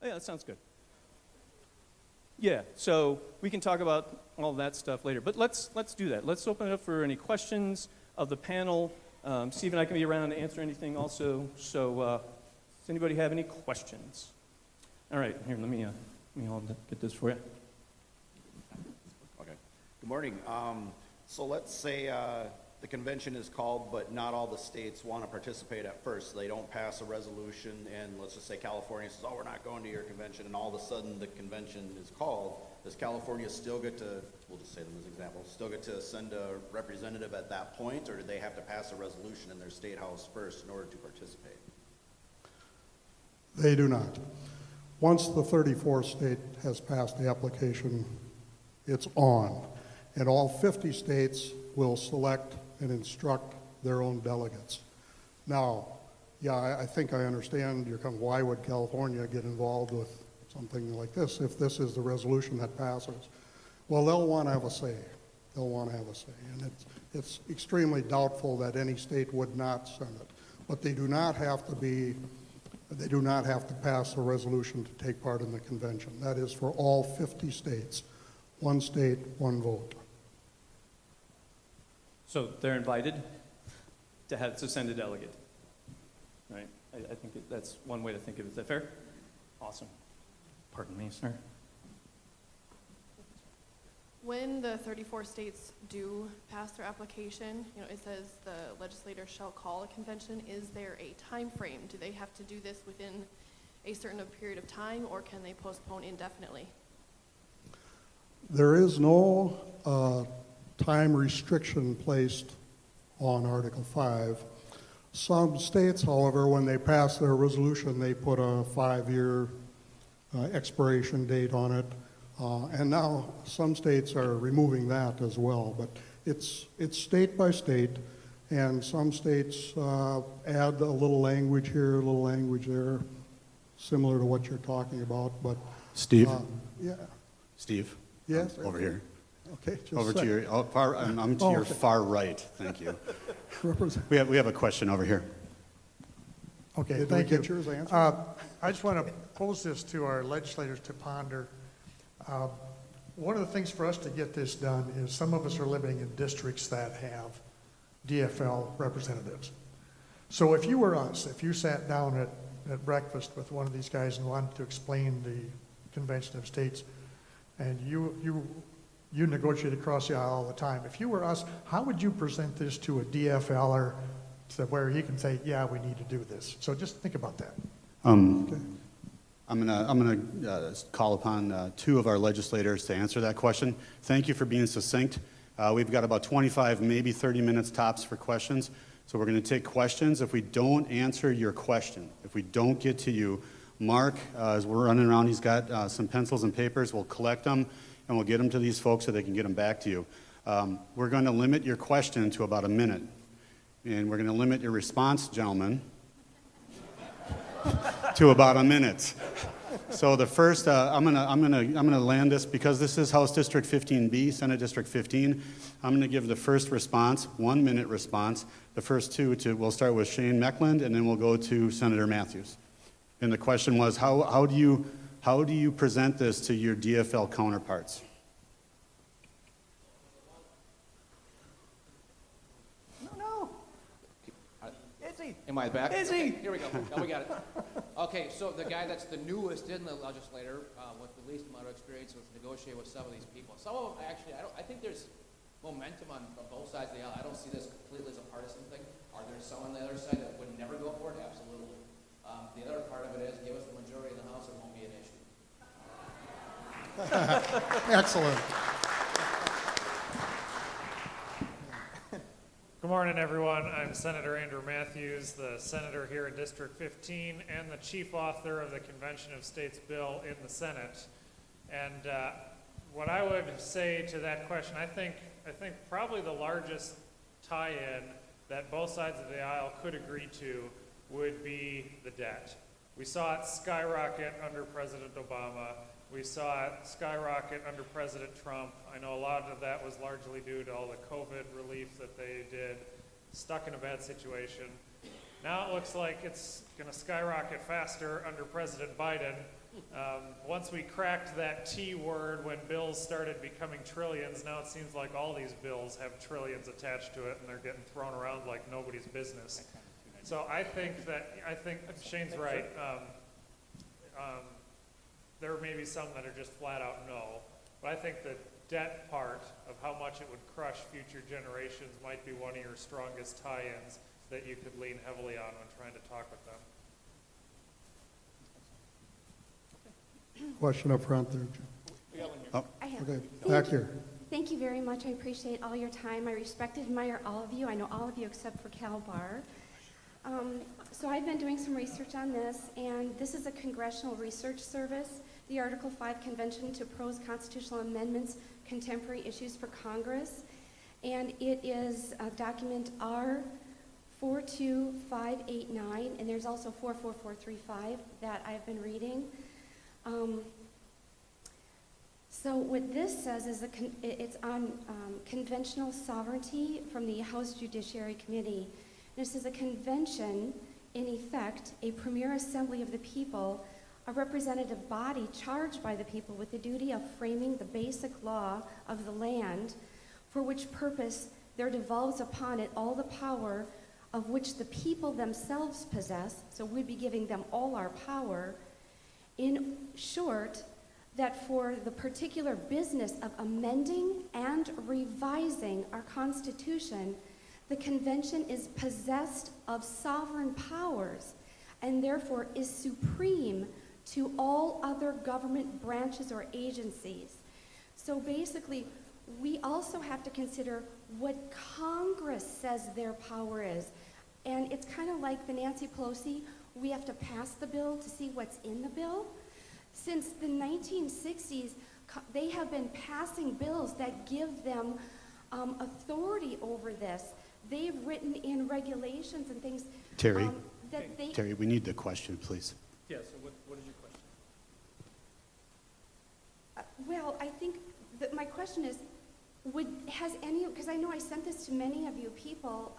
Oh, yeah, that sounds good. Yeah, so we can talk about all that stuff later, but let's do that. Let's open it up for any questions of the panel. Steve and I can be around to answer anything also. So, does anybody have any questions? All right, here, let me get this for you. Okay. Good morning. So let's say the convention is called, but not all the states want to participate at first. They don't pass a resolution, and let's just say California says, oh, we're not going to your convention, and all of a sudden the convention is called. Does California still get to, we'll just say them as examples, still get to send a representative at that point, or do they have to pass a resolution in their state house first in order to participate? They do not. Once the 34th state has passed the application, it's on. And all 50 states will select and instruct their own delegates. Now, yeah, I think I understand your comment. Why would California get involved with something like this if this is the resolution that passes? Well, they'll want to have a say. They'll want to have a say. And it's extremely doubtful that any state would not send it. But they do not have to pass a resolution to take part in the convention. That is for all 50 states. One state, one vote. So they're invited to send a delegate, right? I think that's one way to think of it. Is that fair? Awesome. Pardon me, sir. When the 34 states do pass their application, it says the legislator shall call a convention. Is there a time frame? Do they have to do this within a certain period of time, or can they postpone indefinitely? There is no time restriction placed on Article 5. Some states, however, when they pass their resolution, they put a 5-year expiration date on it. And now some states are removing that as well. But it's state by state, and some states add a little language here, a little language there, similar to what you're talking about. But Steve? Yeah. Steve? Yes? Over here. Okay. Over to your, I'm to your far right. Thank you. We have a question over here. Okay, Did thank we you. get yours answered? I just want to pose this to our legislators to ponder. One of the things for us to get this done is some of us are living in districts that have DFL representatives. So if you were us, if you sat down at breakfast with one of these guys and wanted to explain the Convention of States, and you negotiate across the aisle all the time, if you were us, how would you present this to a DFLer to where he can say, yeah, we need to do this? So just think about that. Okay. I'm gonna call upon two of our legislators to answer that question. Thank you for being succinct. We've got about 25, maybe 30 minutes tops for questions. So we're going to take questions. If we don't answer your question, if we don't get to you, Mark, as we're running around, he's got some pencils and papers. We'll collect them and we'll get them to these folks so they can get them back to you. We're going to limit your question to about a minute. And we're going to limit your response, gentlemen, to about a minute. So the first, I'm gonna land this because this is House District 15B, Senate District 15. I'm gonna give the first response, 1 minute response. The first two we'll start with Shane Meckland, and then we'll go to Senator Matthews. And the question was, how do you present this to your DFL counterparts? Am I back? Is he? Okay, here we go. Now we got it. Okay, so the guy that's the newest in the legislature with the least amount of experience with negotiating with some of these people. Some of them actually, I think there's momentum on both sides of the aisle. I don't see this completely as a partisan thing. Are there some on the other side that would never go for it? Absolutely. The other part of it is, give us the majority in the House, it won't be an issue. Excellent. Good morning, everyone. I'm Senator Andrew Matthews, the senator here in District 15 and the chief author of the Convention of States bill in the Senate. And what I would say to that question, I think probably the largest tie-in that both sides of the aisle could agree to would be the debt. We saw it skyrocket under President Obama. We saw it skyrocket under President Trump. I know a lot of that was largely due to all the COVID relief that they did, stuck in a bad situation. Now it looks like it's going to skyrocket faster under President Biden, Once we cracked that T word when bills started becoming trillions, now it seems like all these bills have trillions attached to it and they're getting thrown around like nobody's business. So I think Shane's right. There may be some that are just flat out no, but I think the debt part of how much it would crush future generations might be one of your strongest tie-ins that you could lean heavily on when trying to talk with them. Question up front there, Jim. I have. Okay, back here. Thank you very much. I appreciate all your time. I respect and admire all of you. I know all of you except for Cal Barr. So I've been doing some research on this, and this is a Congressional Research Service, the Article 5 Convention to Pros Constitutional Amendments, Contemporary Issues for Congress. And it is document R42589, and there's also 44435 that I've been reading. So what this says is it's on conventional sovereignty from the House Judiciary Committee. This is a convention, in effect, a premier assembly of the people, a representative body charged by the people with the duty of framing the basic law of the land, for which purpose there devolves upon it all the power of which the people themselves possess, so we'd be giving them all our power. In short, that for the particular business of amending and revising our Constitution, the convention is possessed of sovereign powers and therefore is supreme to all other government branches or agencies. So basically, we also have to consider what Congress says their power is. And it's kind of like the Nancy Pelosi, we have to pass the bill to see what's in the bill. Since the 1960s, they have been passing bills that give them authority over this. They've written in regulations and things Terry, that they... Terry, we need the question, please. Yeah, so what is your question? Well, I think that my question is, because I know I sent this to many of you people,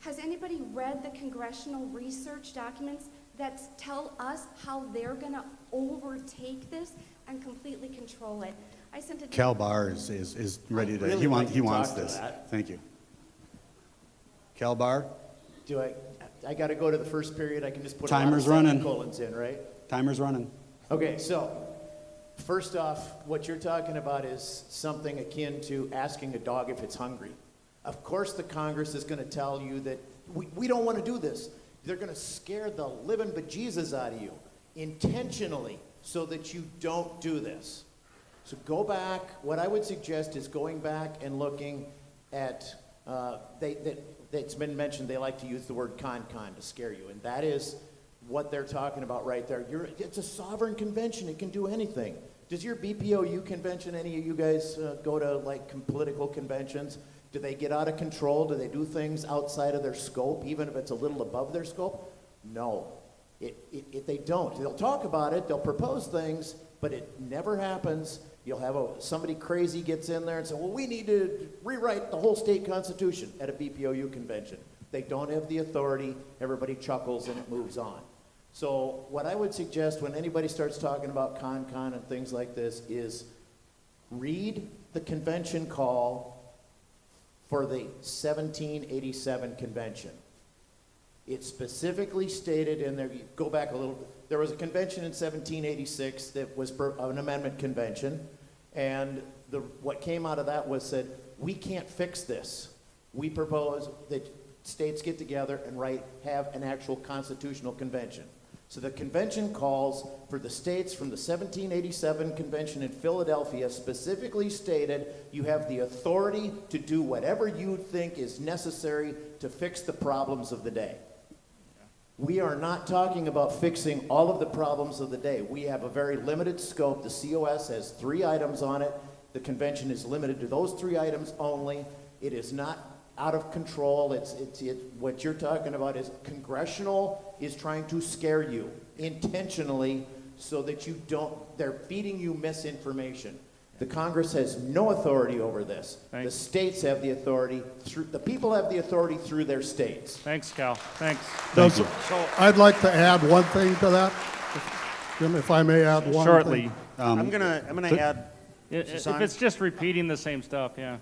has anybody read the congressional research documents that tell us how they're going to overtake this and completely control it? I sent it to... Cal Barr is ready to, really he like to wants talk to this. that. Thank you. Cal Barr, Do I got to go to the first period? I can just put Timer's a lot of running. semicolons in, right? timer's running. Okay, so first off, what you're talking about is something akin to asking a dog if it's hungry. Of course the Congress is going to tell you that we don't want to do this. They're going to scare the living bejesus out of you intentionally so that you don't do this. So go back. What I would suggest is going back and looking at, it's been mentioned they like to use the word con to scare you, and that is what they're talking about right there. It's a sovereign convention. It can do anything. Does your BPOU convention, any of you guys go to like political conventions? Do they get out of control? Do they do things outside of their scope, even if it's a little above their scope? No. If they don't. They'll talk about it, they'll propose things, but it never happens. You'll have somebody crazy gets in there and say, well, we need to rewrite the whole state constitution at a BPOU convention. They don't have the authority. Everybody chuckles and it moves on. So what I would suggest when anybody starts talking about con and things like this is read the convention call for the 1787 convention. It specifically stated in there, go back a little, there was a convention in 1786 that was an amendment convention, and what came out of that was said, we can't fix this. We propose that states get together and have an actual constitutional convention. So the convention calls for the states from the 1787 convention in Philadelphia specifically stated you have the authority to do whatever you think is necessary to fix the problems of the day. We are not talking about fixing all of the problems of the day. We have a very limited scope. The COS has 3 items on it. The convention is limited to those 3 items only. It is not out of control. What you're talking about is congressional is trying to scare you intentionally so that you don't, they're feeding you misinformation. The Congress has no authority over this. Thanks. The states have the authority, the people have the authority through their states. Thanks, Cal. Thanks. I'd like to add one thing to that. Jim, if I may add one shortly. thing. I'm gonna add, If Susan? it's just repeating the same stuff, yeah.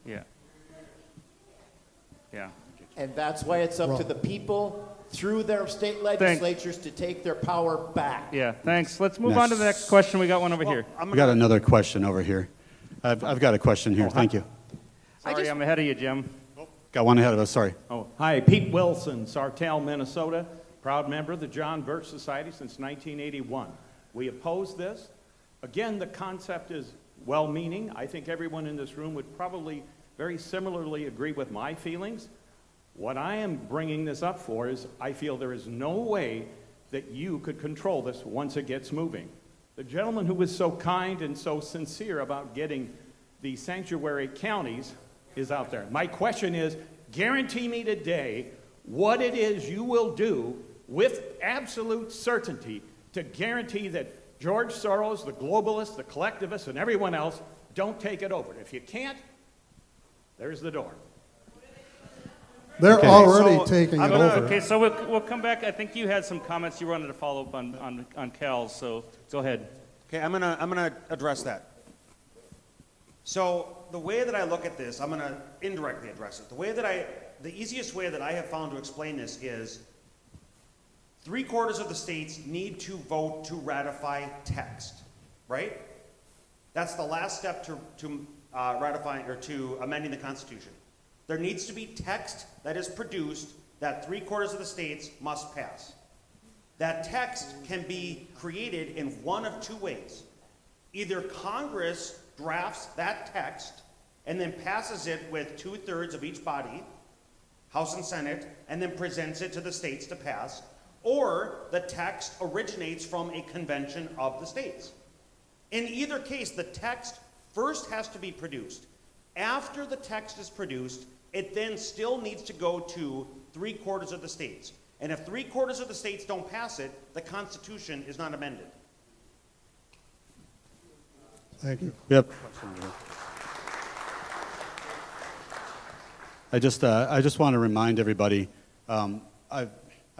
Yeah. Yeah. And that's why it's up to the people through their state legislatures to take their power back. Yeah, thanks. Let's move on to the next question. We got one over here. We got another question over here. I've got a question here. Thank you. Sorry, I'm ahead of you, Jim. Got one ahead of us, sorry. Oh, hi, Pete Wilson, Sartell, Minnesota, proud member of the John Birch Society since 1981. We oppose this. Again, the concept is well-meaning. I think everyone in this room would probably very similarly agree with my feelings. What I am bringing this up for is I feel there is no way that you could control this once it gets moving. The gentleman who was so kind and so sincere about getting the sanctuary counties is out there. My question is, guarantee me today what it is you will do with absolute certainty to guarantee that George Soros, the globalists, the collectivists, and everyone else don't take it over. If you can't, there's the door. They're already taking it I'm gonna- over. Okay, so we'll come back. I think you had some comments you wanted to follow up on Cal's, so go ahead. Okay, I'm gonna address that. So the way that I look at this, I'm gonna indirectly address it. The easiest way that I have found to explain this is 3/4 of the states need to vote to ratify text, right? That's the last step to ratifying or to amending the Constitution. There needs to be text that is produced that 3/4 of the states must pass. That text can be created in one of two ways. Either Congress drafts that text and then passes it with 2/3 of each body, House and Senate, and then presents it to the states to pass, or the text originates from a convention of the states. In either case, the text first has to be produced. After the text is produced, it then still needs to go to 3/4 of the states. And if 3/4 of the states don't pass it, the Constitution is not amended. Thank you. Yep. I just want to remind everybody, I've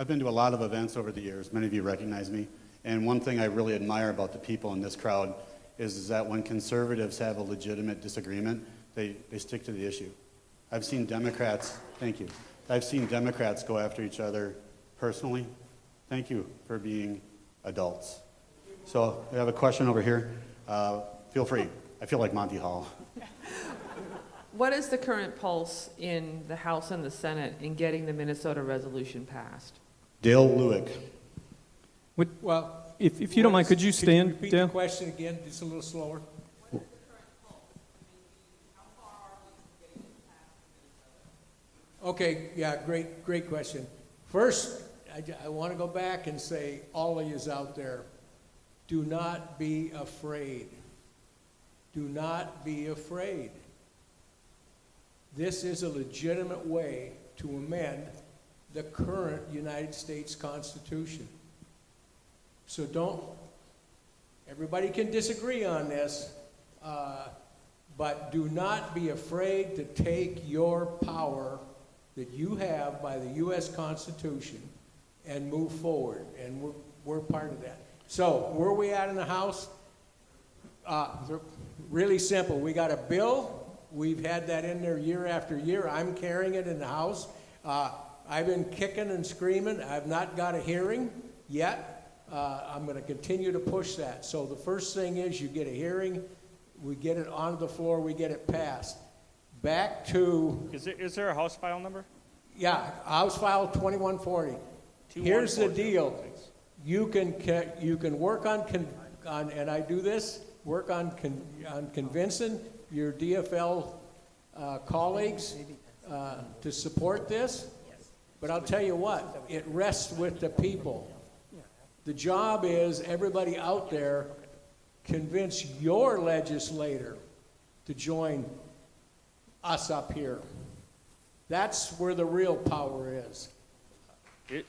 been to a lot of events over the years. Many of you recognize me. And one thing I really admire about the people in this crowd is that when conservatives have a legitimate disagreement, they stick to the issue. I've seen Democrats, thank you. I've seen Democrats go after each other personally. Thank you for being adults. So we have a question over here. Feel free. I feel like Monty Hall. What is the current pulse in the House and the Senate in getting the Minnesota resolution passed? Dale Lewick. Well, If you don't mind, could you stand, repeat Dale? the question again, just a little slower? Okay, yeah, great question. First, I want to go back and say, all of yous out there, do not be afraid. Do not be afraid. This is a legitimate way to amend the current United States Constitution. So everybody can disagree on this, but do not be afraid to take your power that you have by the U.S. Constitution and move forward, and we're part of that. So, where are we at in the House? Really simple. We got a bill. We've had that in there year after year. I'm carrying it in the House. I've been kicking and screaming. I've not got a hearing yet. I'm going to continue to push that. So the first thing is you get a hearing, we get it onto the floor, we get it passed. Back to... Is there a House file number? Yeah, House File 2140. Here's the deal. You can work on, and I do this, work on convincing your DFL colleagues to support this. But I'll tell you what, it rests with the people. The job is, everybody out there, convince your legislator to join us up here. That's where the real power is.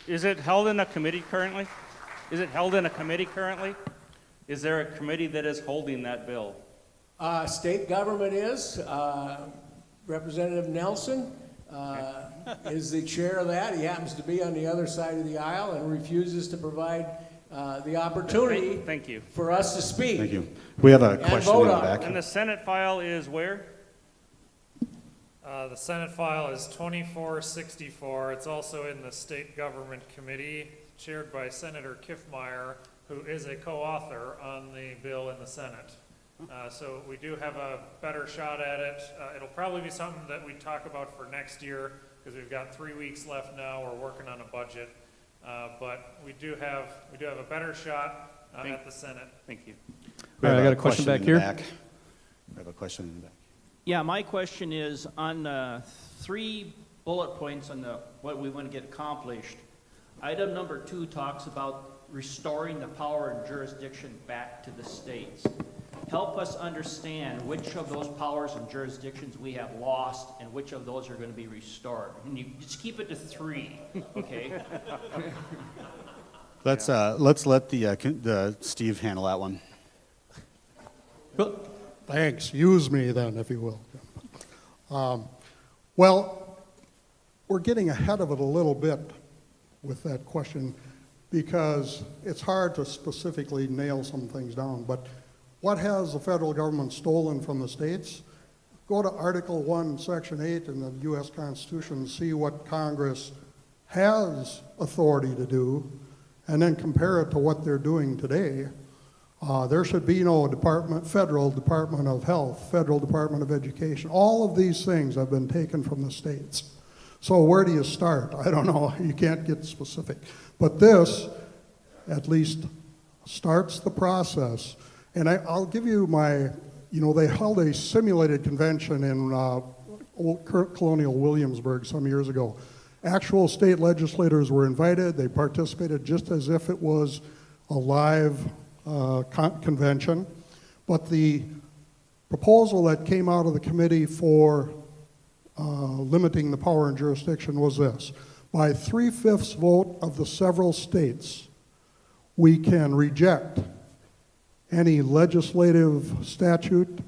Is it held in a committee currently? Is it held in a committee currently? Is there a committee that is holding that bill? State government is, Representative Nelson. is the chair of that. He happens to be on the other side of the aisle and refuses to provide the opportunity Thank you. for us to speak. Thank you. We have a And question vote in the on it. back. And the Senate file is where? The Senate file is 2464. It's also in the State Government Committee, chaired by Senator Kiffmeyer, who is a co-author on the bill in the Senate. So we do have a better shot at it. It'll probably be something that we talk about for next year, because we've got 3 weeks left now. We're working on a budget. But we do have a better shot at the Senate. Thank you. We All right, have I got a question back in here. the back. We have a question in the back. Yeah, my question is on 3 bullet points on what we want to get accomplished. Item number 2 talks about restoring the power and jurisdiction back to the states. Help us understand which of those powers and jurisdictions we have lost and which of those are going to be restored. And you just keep it to 3, okay? Let's let the Steve handle that one. Well, thanks. Use me then, if you will. Well, we're getting ahead of it a little bit with that question because it's hard to specifically nail some things down. But what has the federal government stolen from the states? Go to Article 1, Section 8 in the U.S. Constitution and see what Congress has authority to do, and then compare it to what they're doing today. There should be no federal Department of Health, federal Department of Education. All of these things have been taken from the states. So where do you start? I don't know. You can't get specific. But this, at least, starts the process. And I'll give you they held a simulated convention in old colonial Williamsburg some years ago. Actual state legislators were invited. They participated just as if it was a live convention. But the proposal that came out of the committee for limiting the power and jurisdiction was this. By 3/5 vote of the several states, we can reject any legislative statute,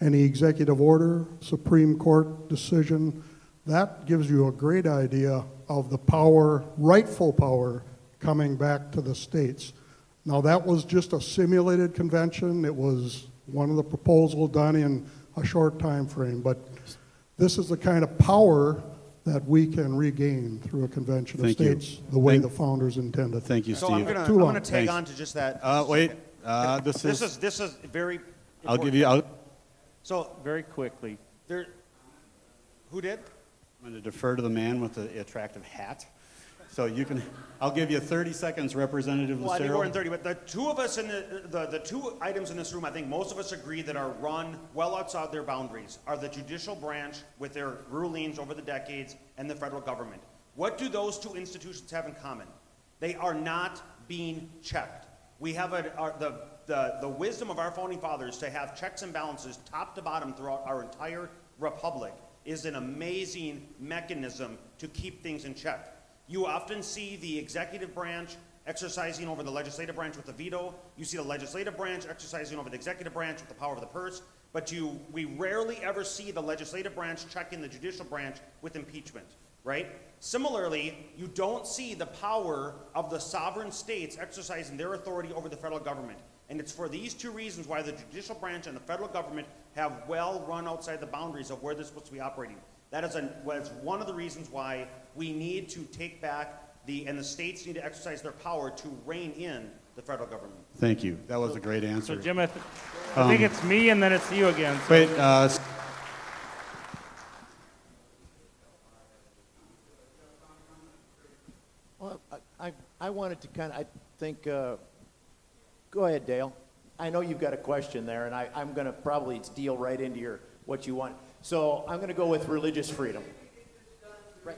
any executive order, Supreme Court decision. That gives you a great idea of the power, rightful power, coming back to the states. Now, that was just a simulated convention. It was one of the proposals done in a short time frame, but this is the kind of power that we can regain through a convention of Thank you. states, the way the founders intended. Thank you, So Steve. I'm Too long. gonna tag Thanks. on to just that. Wait. This is very I'll give important. you. So Very quickly. there, who did? I'm going to defer to the man with the attractive hat. So you can. I'll give you 30 seconds, Representative Well, I think Lucero. we're in 30, but the two of us in the 2 items in this room, I think most of us agree that are run well outside their boundaries are the judicial branch with their rulings over the decades and the federal government. What do those 2 institutions have in common? They are not being checked. We have the wisdom of our founding fathers to have checks and balances top to bottom throughout our entire republic is an amazing mechanism to keep things in check. You often see the executive branch exercising over the legislative branch with the veto. You see the legislative branch exercising over the executive branch with the power of the purse. But we rarely ever see the legislative branch checking the judicial branch with impeachment, right? Similarly, you don't see the power of the sovereign states exercising their authority over the federal government. And it's for these 2 reasons why the judicial branch and the federal government have well run outside the boundaries of where they're supposed to be operating. That is one of the reasons why we need to take back and the states need to exercise their power to rein in the federal government. Thank you. That was a great answer. So, Jim, I think it's me and then it's you again. So. Wait. Well, I wanted to I think, go ahead, Dale. I know you've got a question there, and I'm going to probably deal right into what you want. So I'm going to go with religious freedom. Right.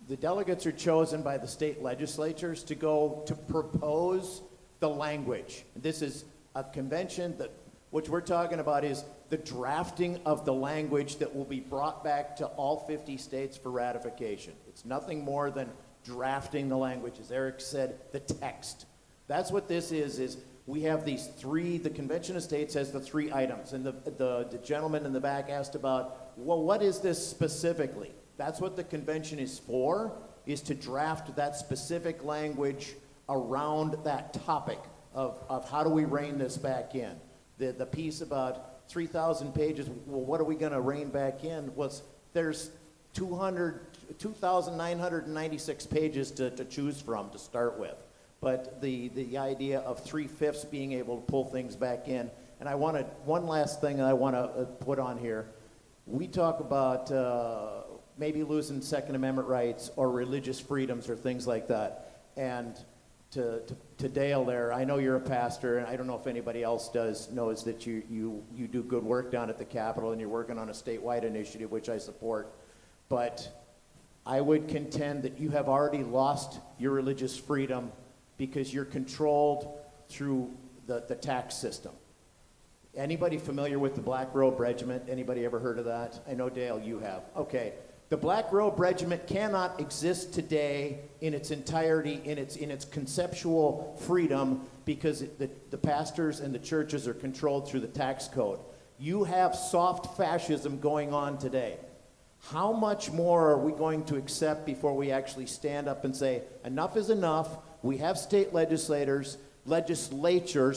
The delegates are chosen by the state legislatures to go to propose the language. This is a convention that what we're talking about is the drafting of the language that will be brought back to all 50 states for ratification. It's nothing more than drafting the language. As Eric said, the text. That's what this is we have these three, the Convention of States has the three items, and the gentleman in the back asked about, well, what is this specifically? That's what the convention is for, is to draft that specific language around that topic of how do we rein this back in. The piece about 3,000 pages, well, what are we going to rein back in, was there's 2,996 pages to choose from to start with. But the idea of 3/5 being able to pull things back in, and I wanted, one last thing I want to put on here. We talk about maybe losing Second Amendment rights or religious freedoms or things like that. And to Dale there, I know you're a pastor, and I don't know if anybody else knows that you do good work down at the Capitol, and you're working on a statewide initiative, which I support. But I would contend that you have already lost your religious freedom because you're controlled through the tax system. Anybody familiar with the Black Robe Regiment? Anybody ever heard of that? I know, Dale, you have. Okay. The Black Robe Regiment cannot exist today in its entirety, in its conceptual freedom, because the pastors and the churches are controlled through the tax code. You have soft fascism going on today. How much more are we going to accept before we actually stand up and say, enough is enough? We have state legislatures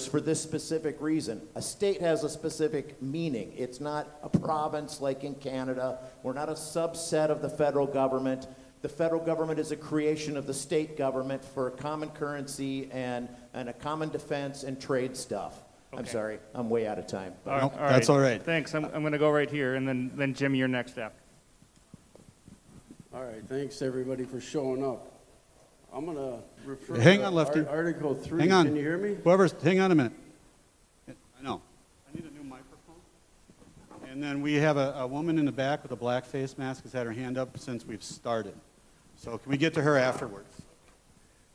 for this specific reason. A state has a specific meaning. It's not a province like in Canada. We're not a subset of the federal government. The federal government is a creation of the state government for a common currency and a common defense and trade stuff. Okay. I'm sorry, I'm way out of time. All right. That's all right. Thanks. I'm going to go right here, and then Jim, you're next after. All right, thanks everybody for showing up. I'm going to refer Hang to on, Lefty. Article 3. Hang on. Can you hear me? Hang on a minute. I know. I need a new microphone. And then we have a woman in the back with a black face mask has had her hand up since we've started. So can we get to her afterwards?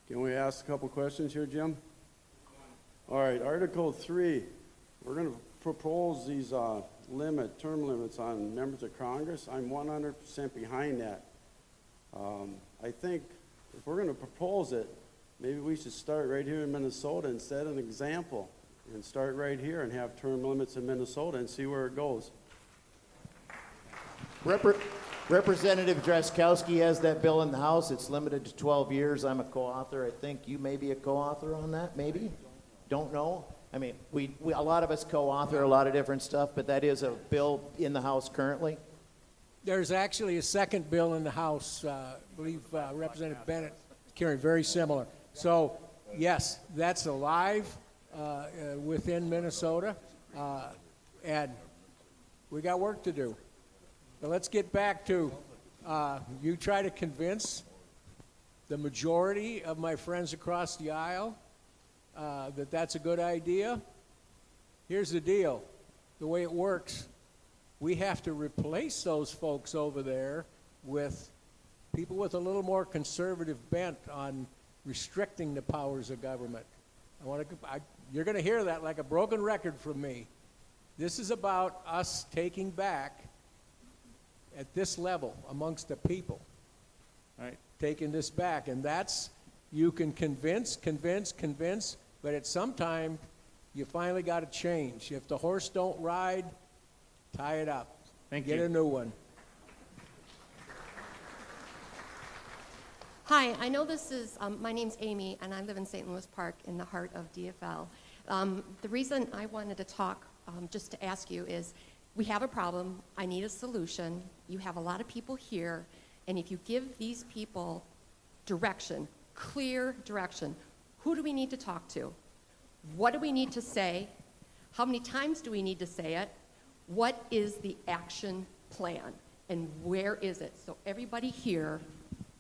Can we ask a couple questions here, Jim? All right, Article 3. We're going to propose these term limits on members of Congress. I'm 100% behind that. I think if we're going to propose it, maybe we should start right here in Minnesota and set an example and start right here and have term limits in Minnesota and see where it goes. Representative Drazkowski has that bill in the House. It's limited to 12 years. I'm a co-author. I think you may be a co-author on that, maybe? Don't know. I mean, we a lot of us co-author a lot of different stuff, but that is a bill in the House currently. There's actually a second bill in the House. I believe Representative Bennett carried very similar. So, yes, that's alive within Minnesota, and we got work to do. But let's get back to you try to convince the majority of my friends across the aisle that that's a good idea. Here's the deal. The way it works, we have to replace those folks over there with people with a little more conservative bent on restricting the powers of government. You're going to hear that like a broken record from me. This is about us taking back at this level amongst the people, right? Taking this back, and that's, you can convince, but at some time, you finally got to change. If the horse don't ride, tie it up. Get a new one. Hi, I know this is, my name's Amy, and I live in St. Louis Park in the heart of DFL. The reason I wanted to talk, just to ask you, is we have a problem. I need a solution. You have a lot of people here, and if you give these people direction, clear direction, who do we need to talk to? What do we need to say? How many times do we need to say it? What is the action plan, and where is it? So everybody here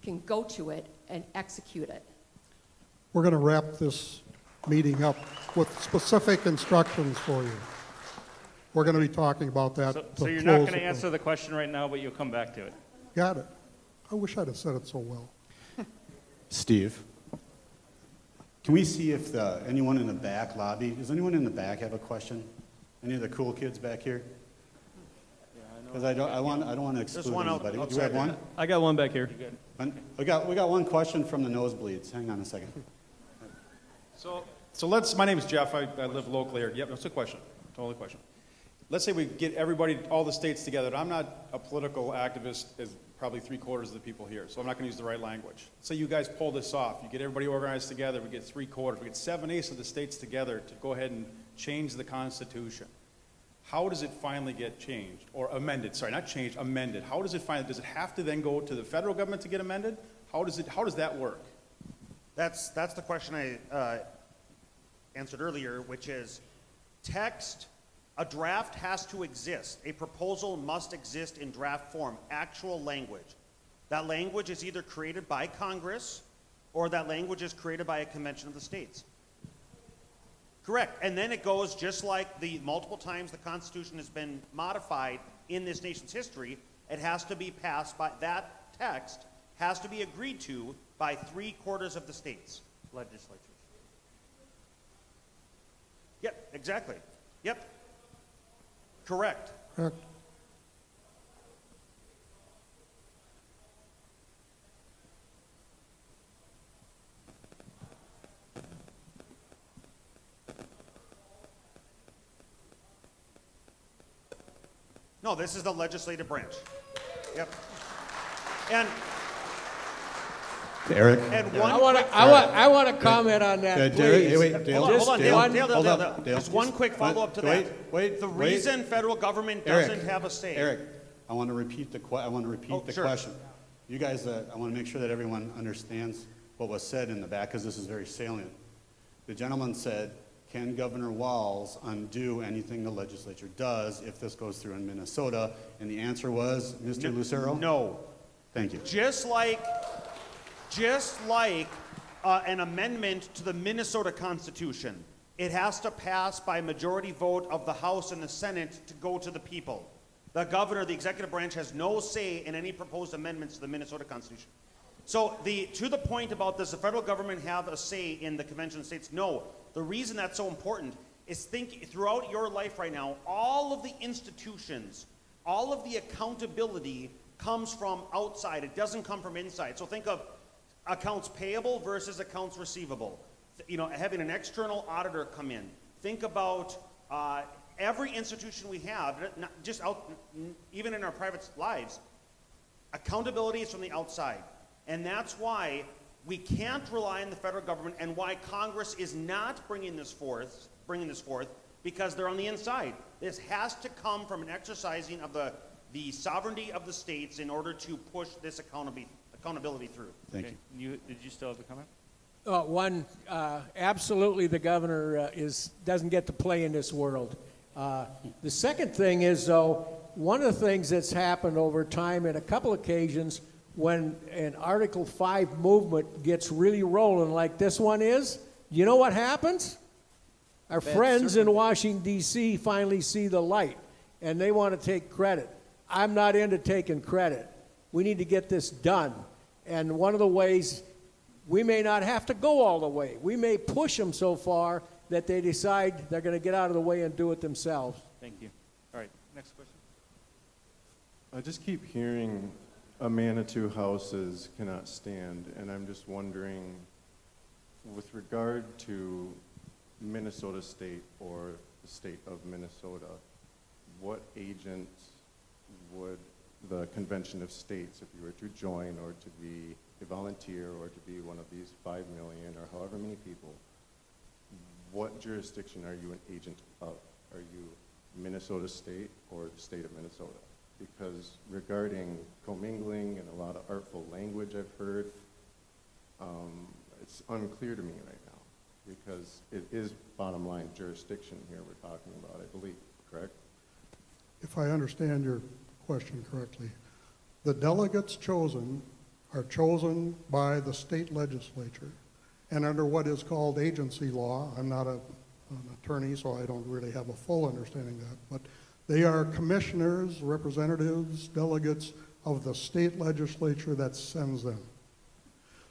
can go to it and execute it. We're going to wrap this meeting up with specific instructions for you. We're going to be talking about that. So you're not going to answer the question right now, but you'll come back to it. Got it. I wish I'd have said it so well. Steve, can we see if anyone in the back lobby, does anyone in the back have a question? Any of the cool kids back here? Because I don't want to exclude anybody. Do we have one? I got one back here. We got one question from the nosebleeds. Hang on a second. So my name is Jeff, I live locally here. Yep, that's a question, totally a question. Let's say we get everybody, all the states together. I'm not a political activist as probably 3/4 of the people here, so I'm not gonna use the right language. Say you guys pull this off, you get everybody organized together, we get 3/4, we get 7/8 of the states together to go ahead and change the Constitution. How does it finally get changed, or amended? Sorry, not changed, amended. How does it have to then go to the federal government to get amended? How does that work? That's the question I answered earlier, which is text. A draft has to exist. A proposal must exist in draft form, actual language. That language is either created by Congress or that language is created by a convention of the states. Correct. And then it goes just like the multiple times the Constitution has been modified in this nation's history, it has to be passed by, that text has to be agreed to by 3/4 of the states' legislatures. Yep, exactly. Yep. Correct. Correct. No, this is the legislative branch. Yep. And Eric? And I want to comment on that, please. Wait, Dale. Hold on, Dale. Dale. Just one quick follow-up to that. Wait. The reason federal government doesn't have a say. Eric, I want to repeat the question. You guys, I want to make sure that everyone understands what was said in the back, because this is very salient. The gentleman said, can Governor Walz undo anything the legislature does if this goes through in Minnesota? And the answer was, Mr. Lucero? No. Thank you. Just like an amendment to the Minnesota Constitution, it has to pass by majority vote of the House and the Senate to go to the people. The governor, the executive branch, has no say in any proposed amendments to the Minnesota Constitution. So to the point about does the federal government have a say in the Convention of States? No. The reason that's so important is think throughout your life right now, all of the institutions, all of the accountability comes from outside. It doesn't come from inside. So think of accounts payable versus accounts receivable. Having an external auditor come in. Think about every institution we have, not just even in our private lives, accountability is from the outside. And that's why we can't rely on the federal government, and why Congress is not bringing this forth, because they're on the inside. This has to come from an exercising of the sovereignty of the states in order to push this accountability through. Thank you. Did you still have a comment? Absolutely, the governor doesn't get to play in this world. The second thing is, though, one of the things that's happened over time in a couple occasions when an Article 5 movement gets really rolling like this one is, you know what happens? Our friends in Washington, D.C. finally see the light, and they want to take credit. I'm not into taking credit. We need to get this done. And one of the ways, we may not have to go all the way. We may push them so far that they decide they're going to get out of the way and do it themselves. Thank you. All right, next question. I just keep hearing a man of two houses cannot stand, and I'm just wondering, with regard to Minnesota State or the state of Minnesota, what agent would the Convention of States, if you were to join or to be a volunteer or to be one of these 5 million or however many people, what jurisdiction are you an agent of? Are you Minnesota State or the state of Minnesota? Because regarding commingling and a lot of artful language I've heard, it's unclear to me right now, because it is bottom line jurisdiction here we're talking about, I believe, correct? If I understand your question correctly, the delegates chosen are chosen by the state legislature, and under what is called agency law, I'm not an attorney, so I don't really have a full understanding of that, but they are commissioners, representatives, delegates of the state legislature that sends them.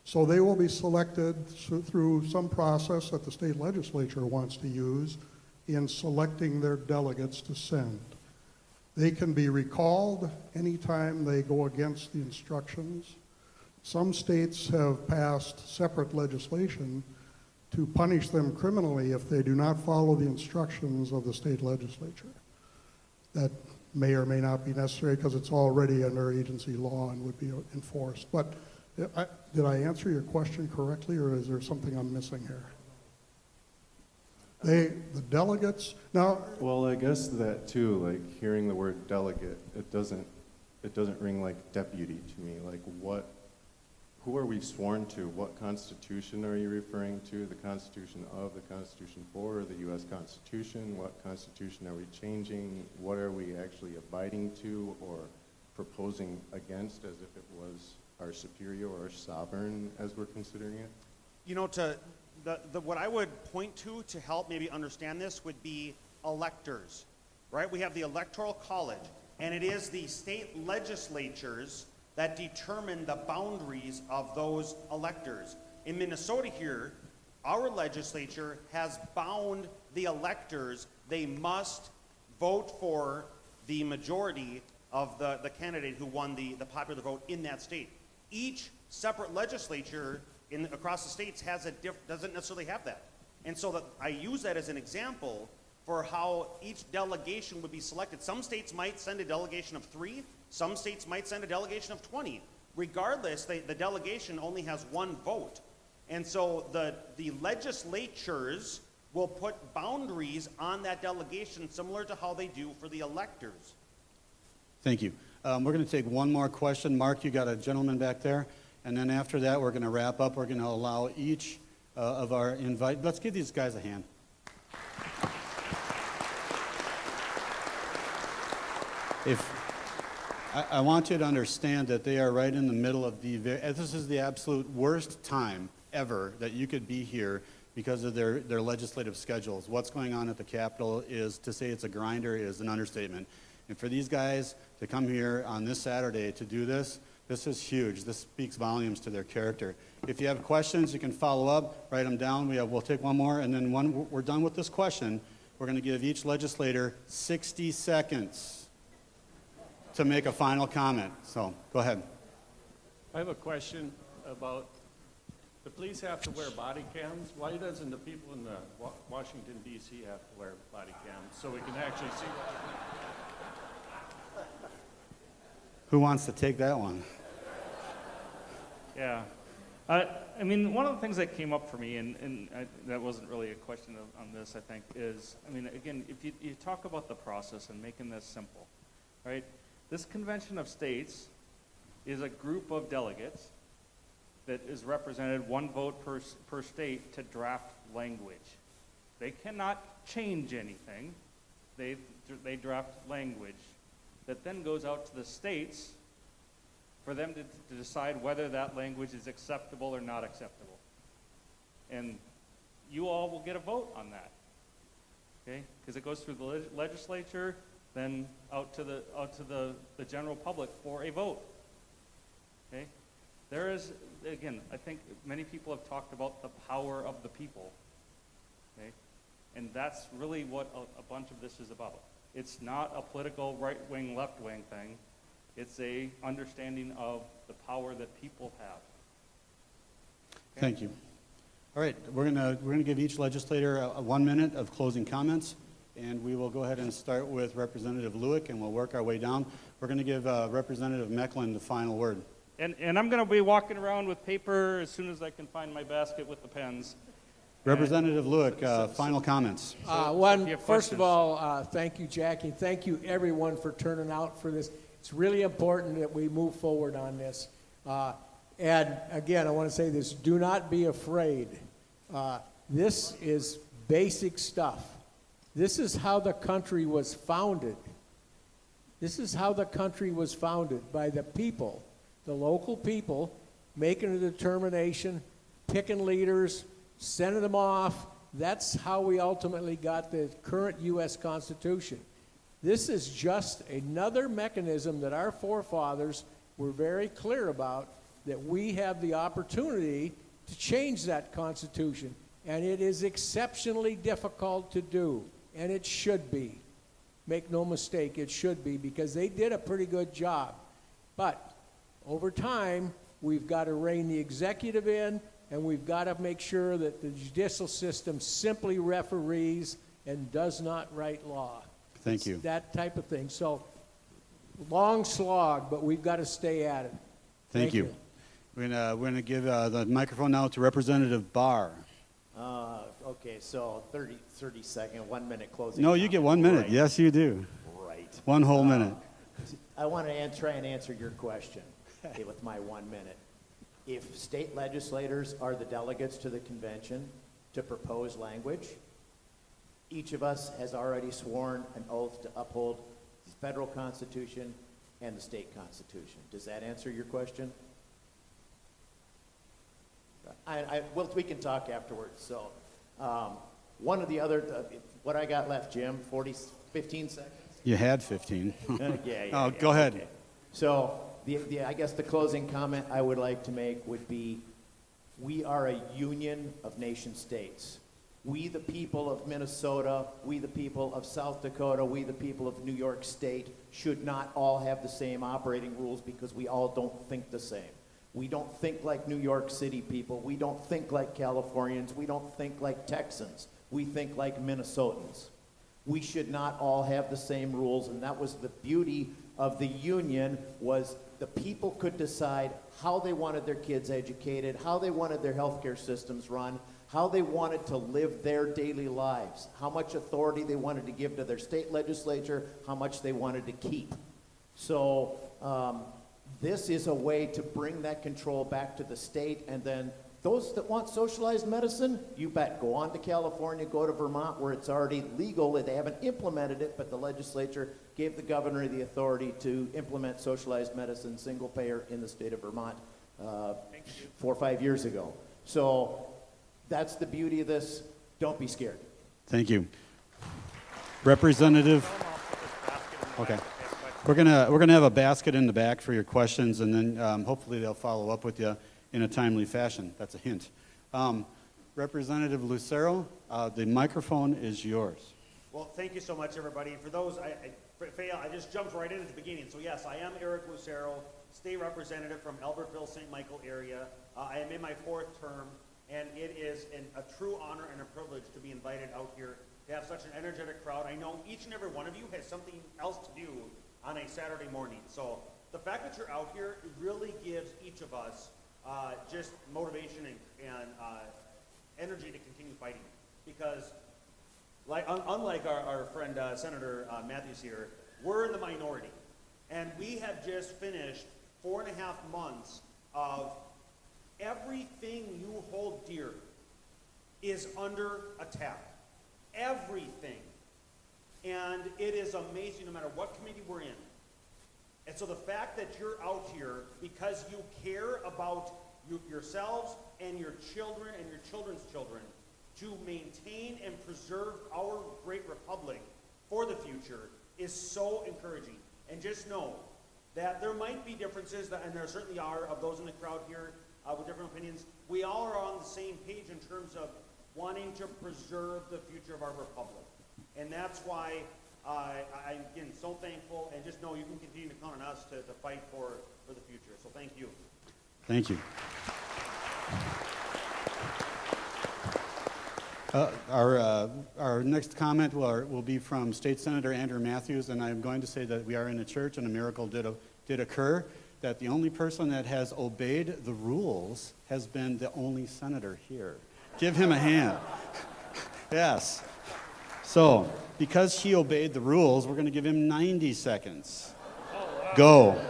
So they will be selected through some process that the state legislature wants to use in selecting their delegates to send. They can be recalled anytime they go against the instructions. Some states have passed separate legislation to punish them criminally if they do not follow the instructions of the state legislature. That may or may not be necessary because it's already under agency law and would be enforced. But did I answer your question correctly, or is there something I'm missing here? The delegates, now... Well, I guess that too, like hearing the word delegate, it doesn't ring like deputy to me. Like who are we sworn to? What constitution are you referring to? The Constitution of, the Constitution for, the U.S. Constitution? What constitution are we changing? What are we actually abiding to or proposing against as if it was our superior or our sovereign as we're considering it? You know, what I would point to help maybe understand this would be electors, right? We have the Electoral College, and it is the state legislatures that determine the boundaries of those electors. In Minnesota here, our legislature has bound the electors. They must vote for the majority of the candidate who won the popular vote in that state. Each separate legislature across the states doesn't necessarily have that. And so I use that as an example for how each delegation would be selected. Some states might send a delegation of 3, some states might send a delegation of 20. Regardless, the delegation only has 1 vote. And so the legislatures will put boundaries on that delegation similar to how they do for the electors. Thank you. We're going to take one more question. Mark, you got a gentleman back there. And then after that, we're going to wrap up. We're going to allow each of our let's give these guys a hand. I want you to understand that they are right in the middle of this is the absolute worst time ever that you could be here because of their legislative schedules. What's going on at the Capitol is, to say it's a grinder is an understatement. And for these guys to come here on this Saturday to do this is huge. This speaks volumes to their character. If you have questions, you can follow up, write them down. We'll take one more, and then when we're done with this question, we're going to give each legislator 60 seconds to make a final comment. So, go ahead. I have a question about, the police have to wear body cams. Why doesn't the people in the Washington, D.C. have to wear body cams so we can actually see? Who wants to take that one? Yeah. I mean, one of the things that came up for me, and that wasn't really a question on this, I think, is, I mean, again, if you talk about the process and making this simple, right? This Convention of States is a group of delegates that is represented 1 vote per state to draft language. They cannot change anything. They draft language that then goes out to the states for them to decide whether that language is acceptable or not acceptable. And you all will get a vote on that, okay? Because it goes through the legislature, then out to the general public for a vote, okay? There is, again, I think many people have talked about the power of the people, okay? And that's really what a bunch of this is about. It's not a political right-wing, left-wing thing. It's a understanding of the power that people have. Okay? Thank you. All right, we're gonna give each legislator 1 minute of closing comments, and we will go ahead and start with Representative Lewick, and we'll work our way down. We're going to give Representative Mecklin the final word. And I'm going to be walking around with paper as soon as I can find my basket with the pens. Representative Lewick, final comments. First of all, thank you, Jackie. Thank you, everyone, for turning out for this. It's really important that we move forward on this. And again, I want to say this, do not be afraid. This is basic stuff. This is how the country was founded. This is how the country was founded, by the people, the local people, making a determination, picking leaders, sending them off. That's how we ultimately got the current U.S. Constitution. This is just another mechanism that our forefathers were very clear about, that we have the opportunity to change that Constitution. And it is exceptionally difficult to do, and it should be. Make no mistake, it should be, because they did a pretty good job. But over time, we've got to rein the executive in, and we've got to make sure that the judicial system simply referees and does not write law. Thank you. That type of thing. So, long slog, but we've got to stay at it. Thank you. We're gonna give the microphone now to Representative Barr. Okay, so 30 second, 1 minute closing. No, you get 1 minute. Right. Yes, you do. Right. One whole minute. I want to try and answer your question with my 1 minute. If state legislators are the delegates to the convention to propose language, each of us has already sworn an oath to uphold the federal constitution and the state constitution. Does that answer your question? Well, we can talk afterwards. So, one of the other, what I got left, Jim, 15 seconds? You had 15. Yeah. Go ahead. Okay. So, I guess the closing comment I would like to make would be, we are a union of nation states. We, the people of Minnesota, we, the people of South Dakota, we, the people of New York State, should not all have the same operating rules because we all don't think the same. We don't think like New York City people. We don't think like Californians. We don't think like Texans. We think like Minnesotans. We should not all have the same rules, and that was the beauty of the union, was the people could decide how they wanted their kids educated, how they wanted their healthcare systems run, how they wanted to live their daily lives, how much authority they wanted to give to their state legislature, how much they wanted to keep. So this is a way to bring that control back to the state, and then those that want socialized medicine, you bet, go on to California, go to Vermont, where it's already legal. They haven't implemented it, but the legislature gave the governor the authority to implement socialized medicine, single payer, in the state of Vermont 4 or 5 years ago. So that's the beauty of this. Don't be scared. Thank you. Representative. Okay. We're gonna have a basket in the back for your questions, and then hopefully they'll follow up with you in a timely fashion. That's a hint. Representative Lucero, the microphone is yours. Well, thank you so much, everybody. For those, I just jumped right in at the beginning. So yes, I am Eric Lucero, state representative from Albertville, St. Michael area. I am in my 4th term, and it is a true honor and a privilege to be invited out here to have such an energetic crowd. I know each and every one of you has something else to do on a Saturday morning. So the fact that you're out here, it really gives each of us just motivation and energy to continue fighting. Because unlike our friend Senator Matthews here, we're in the minority. And we have just finished 4.5 months of everything you hold dear is under attack. Everything. And it is amazing no matter what committee we're in. And so the fact that you're out here because you care about yourselves and your children and your children's children to maintain and preserve our great republic for the future is so encouraging. And just know that there might be differences, and there certainly are, of those in the crowd here with different opinions. We all are on the same page in terms of wanting to preserve the future of our republic. And that's why I'm, again, so thankful, and just know you can continue to count on us to fight for the future. So thank you. Thank you. Our next comment will be from State Senator Andrew Matthews, and I'm going to say that we are in a church and a miracle did occur, that the only person that has obeyed the rules has been the only senator here. Give him a hand. Yes. So, because he obeyed the rules, we're going to give him 90 seconds. Oh, wow. Go.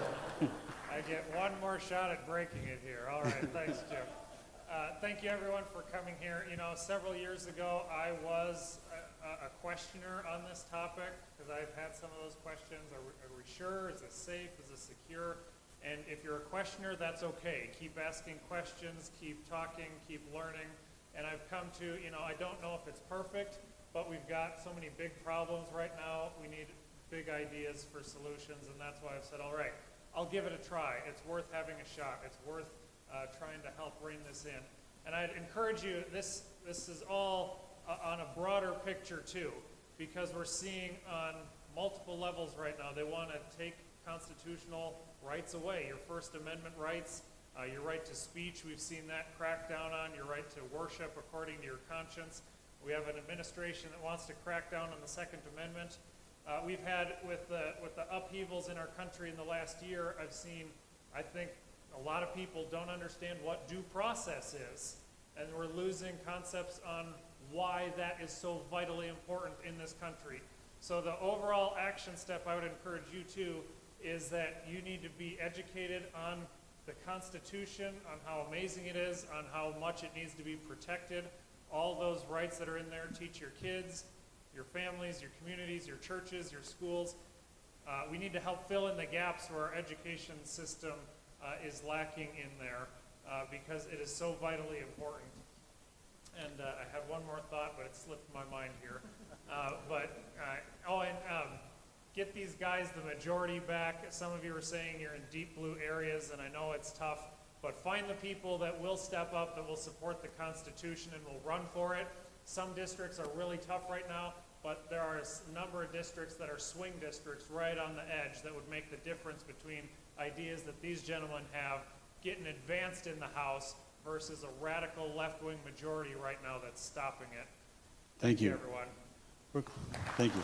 I get one more shot at breaking it here. All right, thanks, Jim. Thank you, everyone, for coming here. You know, several years ago, I was a questioner on this topic because I've had some of those questions. Are we sure? Is this safe? Is this secure? And if you're a questioner, that's okay. Keep asking questions, keep talking, keep learning. And I've come to, I don't know if it's perfect, but we've got so many big problems right now. We need big ideas for solutions, and that's why I've said, all right, I'll give it a try. It's worth having a shot. It's worth trying to help rein this in. And I'd encourage you, this is all on a broader picture too, because we're seeing on multiple levels right now, they want to take constitutional rights away, your First Amendment rights. Your right to speech, we've seen that cracked down on. Your right to worship according to your conscience. We have an administration that wants to crack down on the Second Amendment. We've had, with the upheavals in our country in the last year, I think a lot of people don't understand what due process is. And we're losing concepts on why that is so vitally important in this country. So the overall action step I would encourage you to is that you need to be educated on the Constitution, on how amazing it is, on how much it needs to be protected, all those rights that are in there. Teach your kids, your families, your communities, your churches, your schools. We need to help fill in the gaps where our education system is lacking in there because it is so vitally important. And I had one more thought, but it slipped my mind here. Get these guys the majority back. Some of you are saying you're in deep blue areas, and I know it's tough, but find the people that will step up, that will support the Constitution and will run for it. Some districts are really tough right now, but there are a number of districts that are swing districts right on the edge that would make the difference between ideas that these gentlemen have getting advanced in the House versus a radical left-wing majority right now that's stopping it. Thank you. Everyone. Thank you.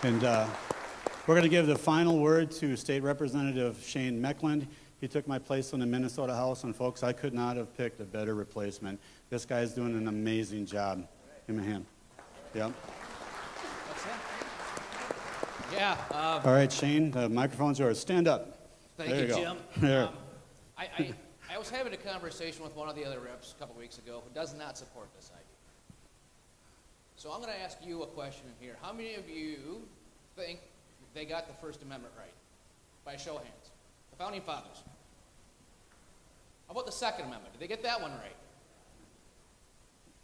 And we're going to give the final word to State Representative Shane Meckland. He took my place in the Minnesota House, and folks, I could not have picked a better replacement. This guy's doing an amazing job. Give him a hand. Yep. What's that? Yeah. All right, Shane, the microphone's yours. Stand up. Thank there you, go. Jim. There. I was having a conversation with one of the other reps a couple weeks ago who does not support this idea. So I'm going to ask you a question here. How many of you think they got the First Amendment right? By a show of hands. The Founding Fathers. How about the Second Amendment? Did they get that one right?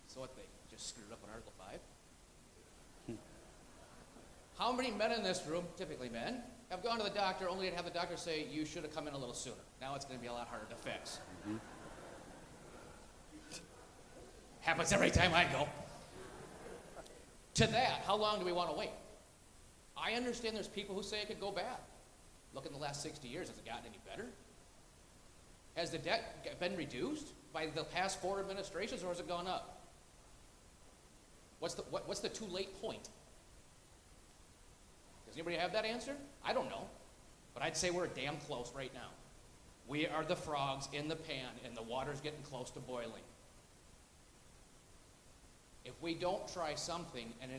So what, they just screwed up on Article 5? How many men in this room, typically men, have gone to the doctor only to have the doctor say, you should have come in a little sooner? Now it's going to be a lot harder to fix. Happens every time I go. To that, how long do we want to wait? I understand there's people who say it could go bad. Look in the last 60 years, has it gotten any better? Has the debt been reduced by the past 4 administrations, or has it gone up? What's the too late point? Does anybody have that answer? I don't know, but I'd say we're damn close right now. We are the frogs in the pan, and the water's getting close to boiling. If we don't try something, and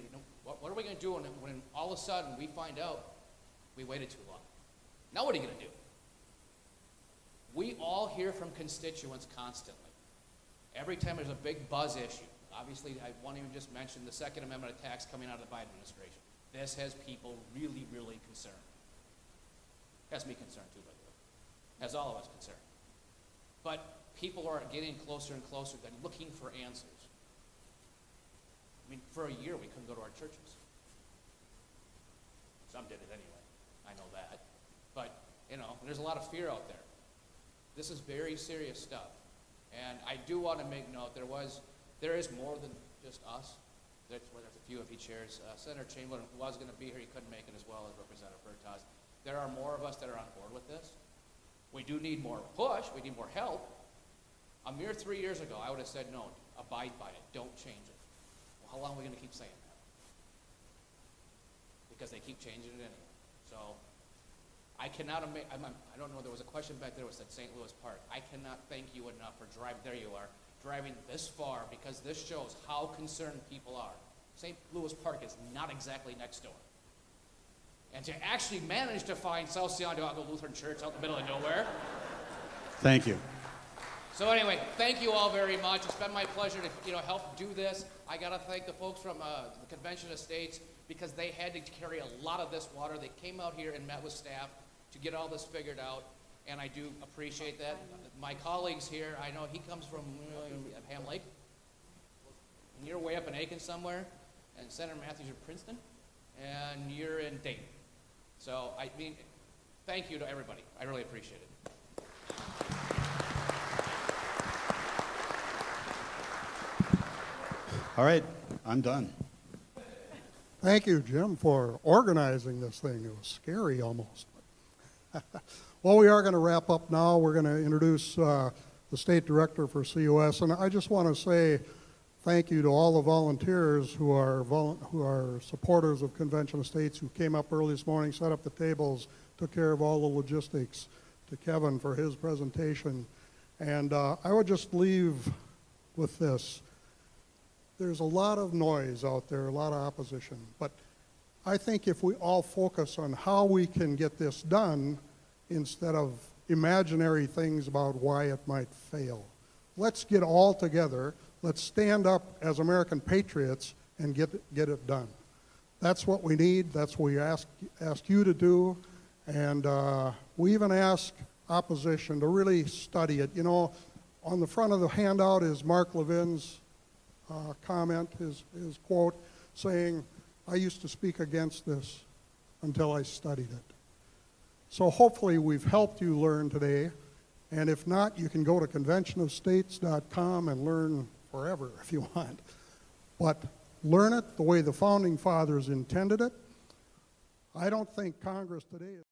what are we going to do when all of a sudden we find out we waited too long? Now what are you going to do? We all hear from constituents constantly. Every time there's a big buzz issue. Obviously, I won't even just mention the Second Amendment attacks coming out of the Biden administration. This has people really, really concerned. Has me concerned too, by the way. Has all of us concerned. But people are getting closer and closer and looking for answers. I mean, for a year we couldn't go to our churches. Some did it anyway. I know that. But, there's a lot of fear out there. This is very serious stuff. And I do want to make note, there is more than just us. There's a few of you chairs. Senator Chamberlain was going to be here. He couldn't make it, as well as Representative Bertas. There are more of us that are on board with this. We do need more push. We need more help. A mere 3 years ago, I would have said, no, abide by it. Don't change it. Well, how long are we going to keep saying that? Because they keep changing it anyway. So I cannot imagine, I don't know, there was a question back there that said St. Louis Park. I cannot thank you enough for driving this far, because this shows how concerned people are. St. Louis Park is not exactly next door. And to actually manage to find South Santiago Lutheran Church out in the middle of nowhere. Thank you. So anyway, thank you all very much. It's been my pleasure to help do this. I got to thank the folks from the Convention of States, because they had to carry a lot of this water. They came out here and met with staff to get all this figured out, and I do appreciate that. My colleagues here, I know he comes from Ham Lake, and you're way up in Aiken somewhere, and Senator Matthews are Princeton, and you're in Dayton. So, thank you to everybody. I really appreciate it. All right, I'm done. Thank you, Jim, for organizing this thing. It was scary almost. Well, we are going to wrap up now. We're going to introduce the State Director for COS, and I just want to say thank you to all the volunteers who are supporters of Convention of States, who came up early this morning, set up the tables, took care of all the logistics, to Kevin for his presentation. And I would just leave with this. There's a lot of noise out there, a lot of opposition, but I think if we all focus on how we can get this done instead of imaginary things about why it might fail. Let's get all together. Let's stand up as American patriots and get it done. That's what we need. That's what we ask you to do. And we even ask opposition to really study it. You know, on the front of the handout is Mark Levin's comment, his quote, saying, "I used to speak against this until I studied it." So hopefully we've helped you learn today. And if not, you can go to conventionofstates.com and learn forever if you want. But learn it the way the Founding Fathers intended it. I don't think Congress today is